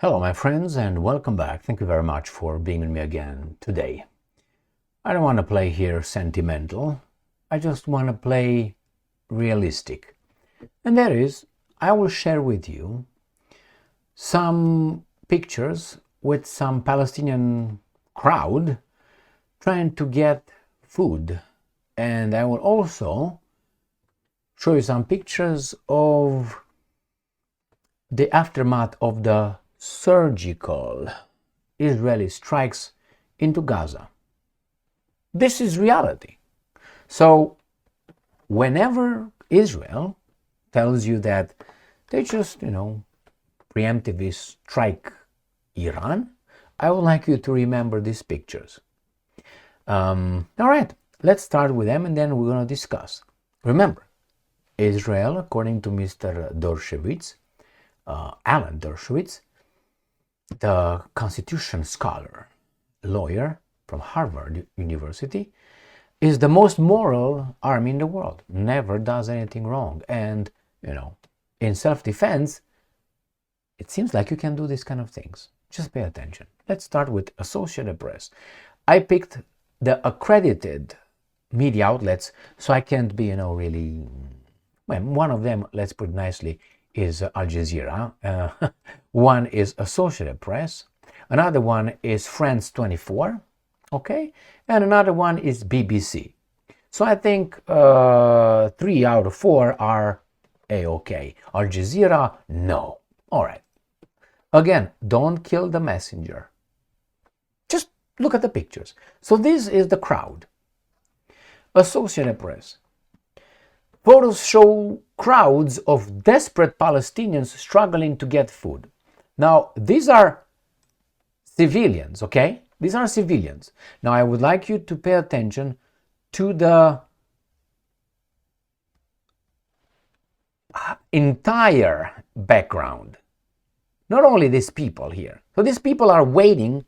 Hello, my friends, and welcome back. Thank you very much for being with me again today. I don't want to play here sentimental. I just want to play realistic. And that is, I will share with you some pictures with some Palestinian crowd trying to get food. And I will also show you some pictures of the aftermath of the surgical Israeli strikes into Gaza. This is reality. So whenever Israel tells you that they just, preemptively strike Iran, I would like you to remember these pictures. All right, let's start with them and then we're going to discuss. Remember, Israel, according to Mr. Dershowitz, Alan Dershowitz, the Constitution scholar, lawyer from Harvard University, is the most moral army in the world. Never does anything wrong. And, in self-defense, it seems like you can do these kind of things. Just pay attention. Let's start with Associated Press. I picked the accredited media outlets, so I can't be, really... Well, one of them, let's put it nicely, is Al Jazeera. One is Associated Press. Another one is France 24. Okay? And another one is BBC. So I think 3 out of 4 are A-okay. Al Jazeera, no. All right. Again, don't kill the messenger. Just look at the pictures. So this is the crowd. Associated Press. Photos show crowds of desperate Palestinians struggling to get food. Now, these are civilians, okay? These are civilians. Now, I would like you to pay attention to the entire background. Not only these people here. So these people are waiting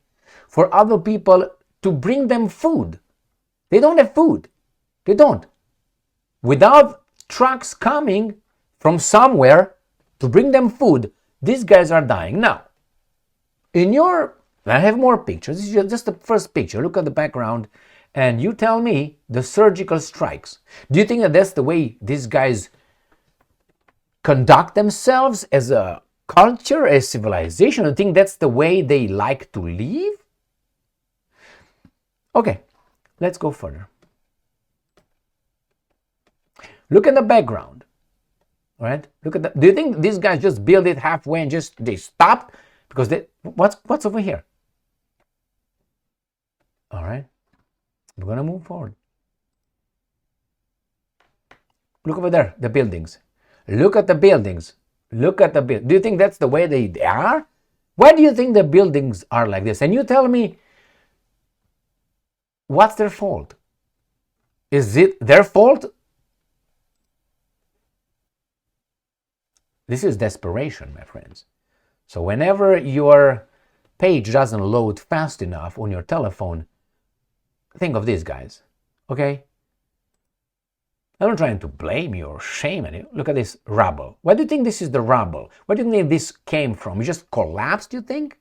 for other people to bring them food. They don't have food. They don't. Without trucks coming from somewhere to bring them food, these guys are dying. Now, I have more pictures. This is just the first picture. Look at the background and you tell me the surgical strikes. Do you think that that's the way these guys conduct themselves as a culture, as civilization? Do you think that's the way they like to live? Okay, let's go further. Look at the background, all right? Look at that. Do you think these guys just build it halfway and they stopped? Because what's over here? All right, we're gonna move forward. Look over there, the buildings. Look at the buildings. Look at the buildings. Do you think that's the way they are? Why do you think the buildings are like this? And you tell me, what's their fault? Is it their fault? This is desperation, my friends. So whenever your page doesn't load fast enough on your telephone, think of these guys, okay? I'm not trying to blame you or shame you. Look at this rubble. Why do you think this is the rubble? Where do you think this came from? It just collapsed, you think?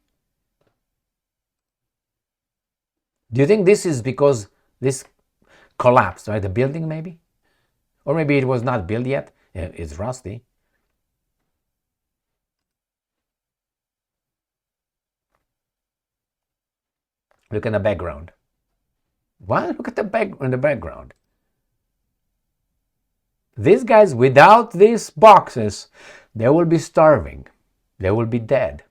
Do you think this is because this collapsed, right? The building maybe? Or maybe it was not built yet. It's rusty. Look at the background. What? Look at the background. These guys, without these boxes, they will be starving. They will be dead.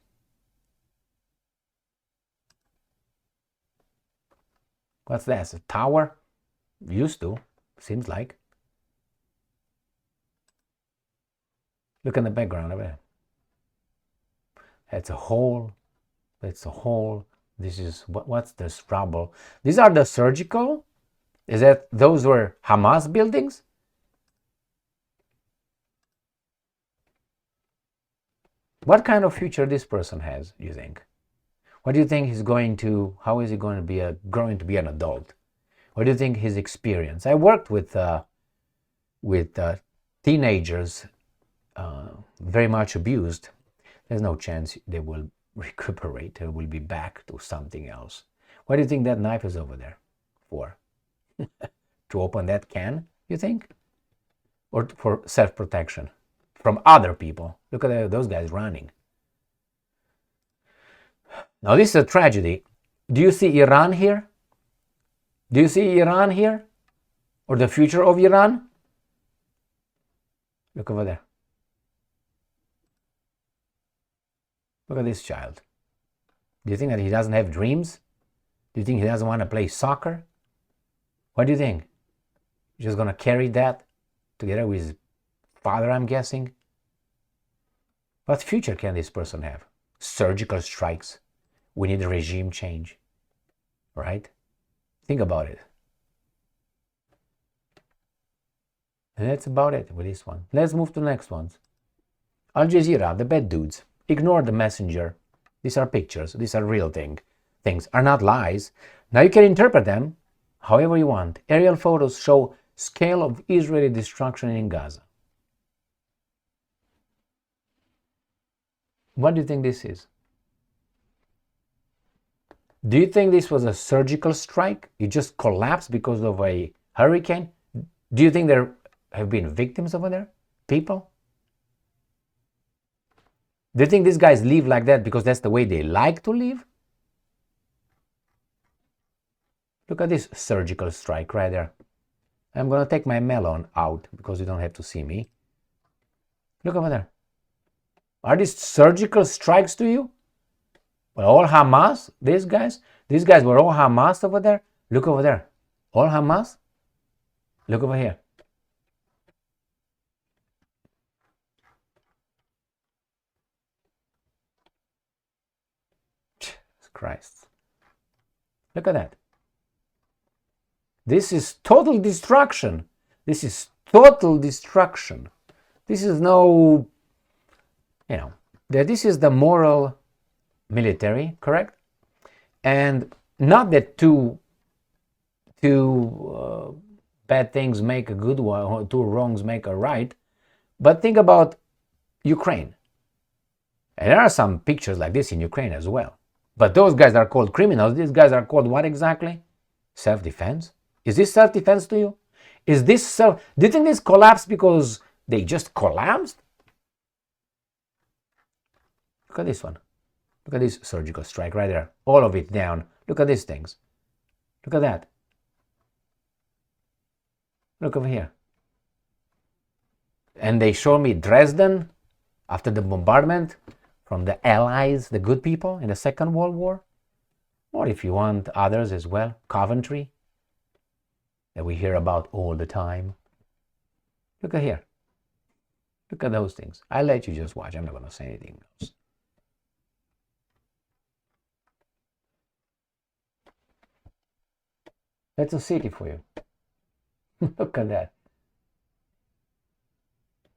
What's that? A tower? Used to, seems like. Look in the background over there. It's a hole. It's a hole. This is, what's this rubble? These are the surgical? Is that, those were Hamas buildings? What kind of future this person has, you think? What do you think he's going to, how is he going to be growing to be an adult? What do you think his experience? I worked with teenagers very much abused. There's no chance they will recuperate and will be back to something else. What do you think that knife is over there for? To open that can, you think? Or for self-protection from other people? Look at those guys running. Now this is a tragedy. Do you see Iran here? Do you see Iran here? Or the future of Iran? Look over there. Look at this child. Do you think that he doesn't have dreams? Do you think he doesn't want to play soccer? What do you think? He's just going to carry that together with his father, I'm guessing? What future can this person have? Surgical strikes. We need a regime change. Right? Think about it. And that's about it with this one. Let's move to the next ones. Al Jazeera, the bad dudes. Ignore the messenger. These are pictures. These are real things. Are not lies. Now you can interpret them however you want. Aerial photos show scale of Israeli destruction in Gaza. What do you think this is? Do you think this was a surgical strike? It just collapsed because of a hurricane? Do you think there have been victims over there? People? Do you think these guys live like that because that's the way they like to live? Look at this surgical strike right there. I'm going to take my melon out because you don't have to see me. Look over there. Are these surgical strikes to you? Well, all Hamas, these guys were all Hamas over there. Look over there. All Hamas. Look over here. Christ. Look at that. This is total destruction. This is total destruction. This is no, this is the moral military, correct? And not that two bad things make a good one, or two wrongs make a right, but think about Ukraine. And there are some pictures like this in Ukraine as well. But those guys are called criminals. These guys are called what exactly? Self-defense? Is this self-defense to you? Is this do you think this collapsed because they just collapsed? Look at this one. Look at this surgical strike right there. All of it down. Look at these things. Look at that. Look over here. And they show me Dresden after the bombardment from the Allies, the good people in the Second World War. Or if you want others as well, Coventry, that we hear about all the time. Look at here. Look at those things. I'll let you just watch. I'm not going to say anything else. That's a city for you. Look at that.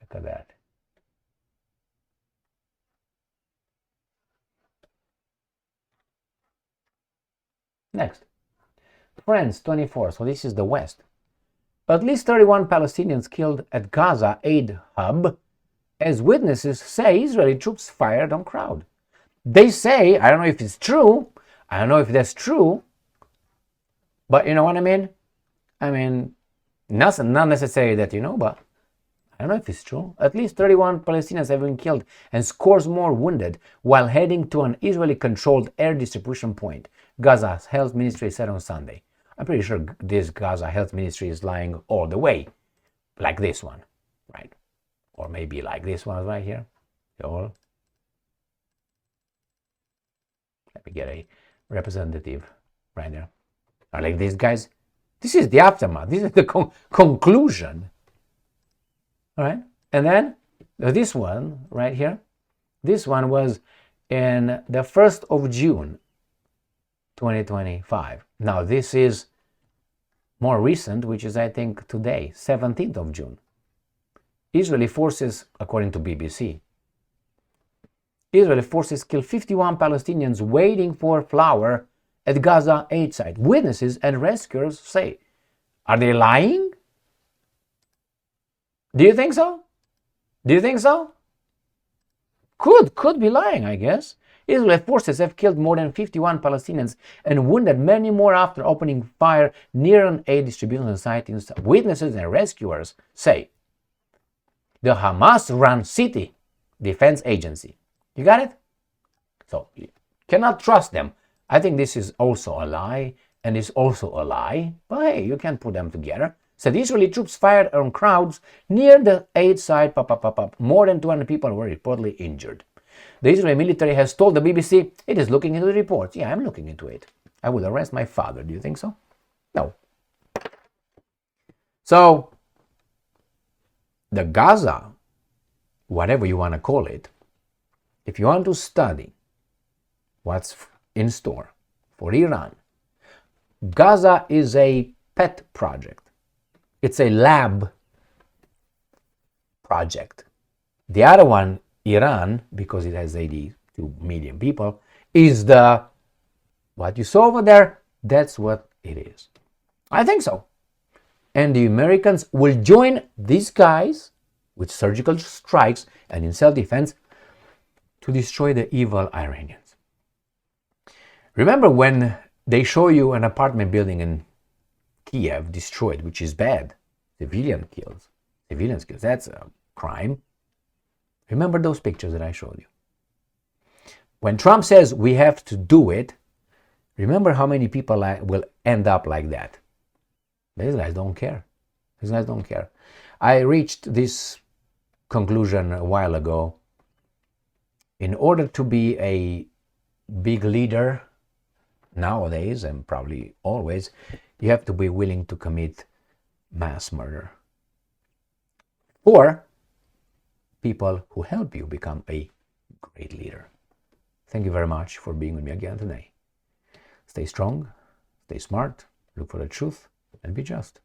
Look at that. Next. France 24. So this is the West. At least 31 Palestinians killed at Gaza aid hub as witnesses say Israeli troops fired on crowd. They say, I don't know if it's true, I don't know if that's true, but you know what I mean? I mean, not necessarily that, but I don't know if it's true. At least 31 Palestinians have been killed and scores more wounded while heading to an Israeli-controlled air distribution point, Gaza's health ministry said on Sunday. I'm pretty sure this Gaza health ministry is lying all the way, like this one, right? Or maybe like this one right here. Let me get a representative right there. Or like these guys. This is the aftermath. This is the conclusion. All right. And then this one right here. This one was in the 1st of June, 2025. Now this is more recent, which is I think today, 17th of June. Israeli forces, according to BBC, Israeli forces kill 51 Palestinians waiting for flour at Gaza aid site. Witnesses and rescuers say. Are they lying? Do you think so? Do you think so? Could be lying, I guess. Israeli forces have killed more than 51 Palestinians and wounded many more after opening fire near an aid distribution site. Witnesses and rescuers say the Hamas-run city defense agency. You got it? So you cannot trust them. I think this is also a lie, and is also a lie, but hey, you can put them together. Said Israeli troops fired on crowds near the aid site. More than 200 people were reportedly injured. The Israeli military has told the BBC it is looking into the reports. Yeah, I'm looking into it. I would arrest my father. Do you think so? No. So, the Gaza, whatever you want to call it, if you want to study what's in store for Iran, Gaza is a pet project. It's a lab project. The other one, Iran, because it has 82 million people, is what you saw over there, that's what it is. I think so. And the Americans will join these guys with surgical strikes and in self-defense to destroy the evil Iranians. Remember when they show you an apartment building in Kiev destroyed, which is bad. Civilians kills. That's a crime. Remember those pictures that I showed you. When Trump says we have to do it, remember how many people will end up like that. These guys don't care. I reached this conclusion a while ago. In order to be a big leader nowadays, and probably always, you have to be willing to commit mass murder for people who help you become a great leader. Thank you very much for being with me again today. Stay strong, stay smart, look for the truth, and be just.